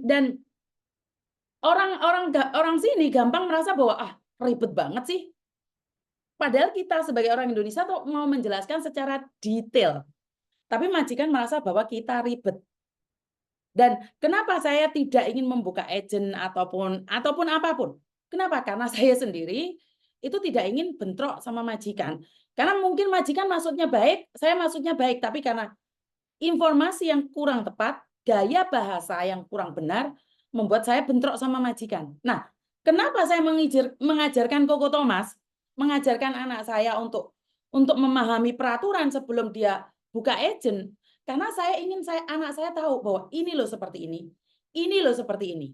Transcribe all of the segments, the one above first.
Dan orang sini gampang merasa bahwa ribet banget sih. Padahal kita sebagai orang Indonesia tuh mau menjelaskan secara detail. Tapi majikan merasa bahwa kita ribet. Dan kenapa saya tidak ingin membuka agent ataupun apapun? Kenapa? Karena saya sendiri itu tidak ingin bentrok sama majikan. Karena mungkin majikan maksudnya baik, saya maksudnya baik, tapi karena informasi yang kurang tepat, gaya bahasa yang kurang benar, membuat saya bentrok sama majikan. Nah, kenapa saya mengajarkan Koko Thomas, mengajarkan anak saya untuk memahami peraturan sebelum dia buka agent? Karena saya ingin anak saya tahu bahwa ini loh seperti ini loh seperti ini.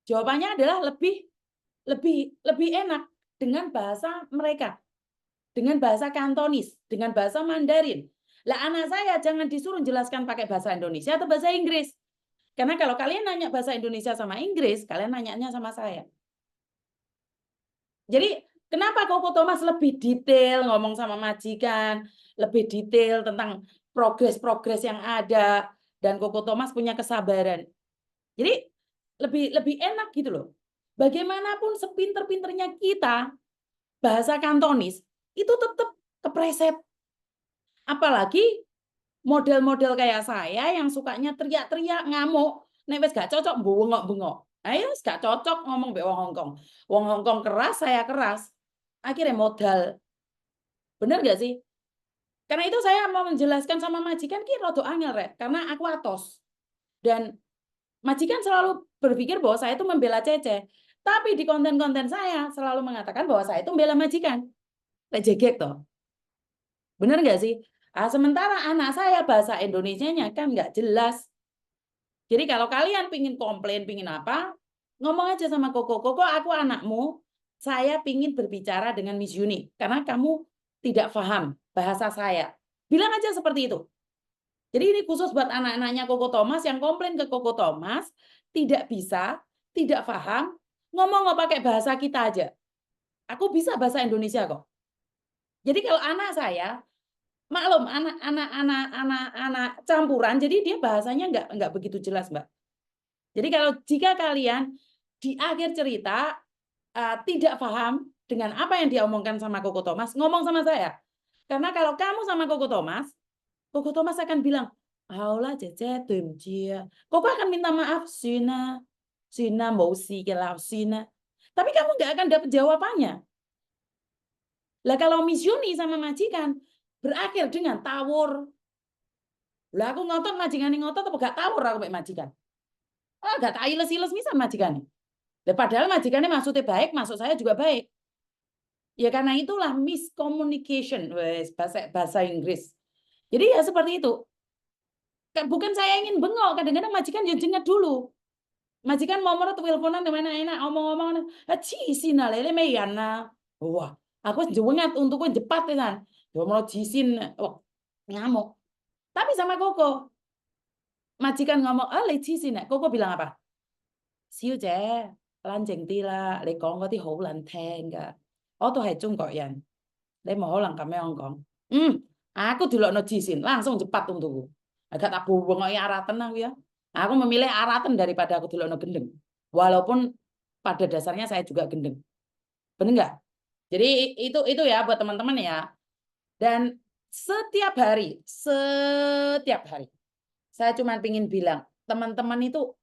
Jawabannya adalah lebih enak dengan bahasa mereka, dengan bahasa Kantonis, dengan bahasa Mandarin. Lah anak saya jangan disuruh jelaskan pakai bahasa Indonesia atau bahasa Inggris. Karena kalau kalian nanya bahasa Indonesia sama Inggris, kalian nanyanya sama saya. Jadi kenapa Koko Thomas lebih detail ngomong sama majikan, lebih detail tentang progres-progres yang ada, dan Koko Thomas punya kesabaran. Jadi lebih enak gitu loh. Bagaimanapun sepinter-pinternya kita, bahasa Kantonis itu tetap kepreset. Apalagi model-model kayak saya yang sukanya teriak-teriak, ngamuk, nek wis gak cocok bengok-bengok. Ayo gak cocok ngomong mbek wong Hongkong. Wong Hongkong keras, saya keras. Akhirnya modal. Bener gak sih? Karena itu saya mau menjelaskan sama majikan ki rada angel rek, karena aku atos. Dan majikan selalu berpikir bahwa saya itu membela Cece. Tapi di konten-konten saya selalu mengatakan bahwa saya itu membela majikan. Lek jegek toh. Bener nggak sih? Sementara anak saya bahasa Indonesianya kan nggak jelas. Jadi kalau kalian pingin komplain, pingin apa, ngomong aja sama Koko. Koko, aku anakmu, saya pingin berbicara dengan Miss Yuni. Karena kamu tidak paham bahasa saya. Bilang aja seperti itu. Jadi ini khusus buat anak-anaknya Koko Thomas yang komplain ke Koko Thomas, tidak bisa, tidak paham, ngomong nggak pakai bahasa kita aja. Aku bisa bahasa Indonesia kok. Jadi kalau anak saya, maklum anak campuran, jadi dia bahasanya nggak begitu jelas, Mbak. Jadi kalau jika kalian di akhir cerita tidak paham dengan apa yang dia omongkan sama Koko Thomas, ngomong sama saya. Karena kalau kamu sama Koko Thomas akan bilang, "Aula Cece dia." Koko akan minta maaf, Sina, Sina mau si Sina. Tapi kamu nggak akan dapat jawabannya. Lah kalau Miss Yuni sama majikan berakhir dengan tawur. Lah aku ngotot majikan ngotot apa gak tawur aku mek majikan. Gak tak iles-iles misal majikan. Lah padahal majikannya maksudnya baik, maksud saya juga baik. Ya karena itulah miscommunication, bahasa Inggris. Jadi ya seperti itu. Bukan saya ingin bengok, kadang-kadang majikan ya jengat dulu. Majikan mau merot teleponan mana enak omong-omong, cisin lele meyana. Wah, aku jengat untukku jepat kan. Yo mau cisin, ngamuk. Tapi sama Koko, majikan ngomong, le cisin, Koko bilang apa? Siêu trẻ,冷靜啲啦，你講嗰啲好難聽㗎。我都係中國人，你冇可能咁樣講。Aku dilokno jisin, langsung cepat untukku. Agak tak buwongoki aratan aku ya. Aku memilih aratan daripada aku dilokno gendeng. Walaupun pada dasarnya saya juga gendeng. Benar nggak? Jadi itu ya buat teman-teman ya. Dan setiap hari saya cuma ingin bilang, teman-teman itu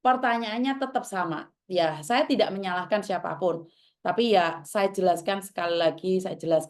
pertanyaannya tetap sama. Ya, saya tidak menyalahkan siapapun. Tapi ya saya jelaskan sekali lagi, saya jelaskan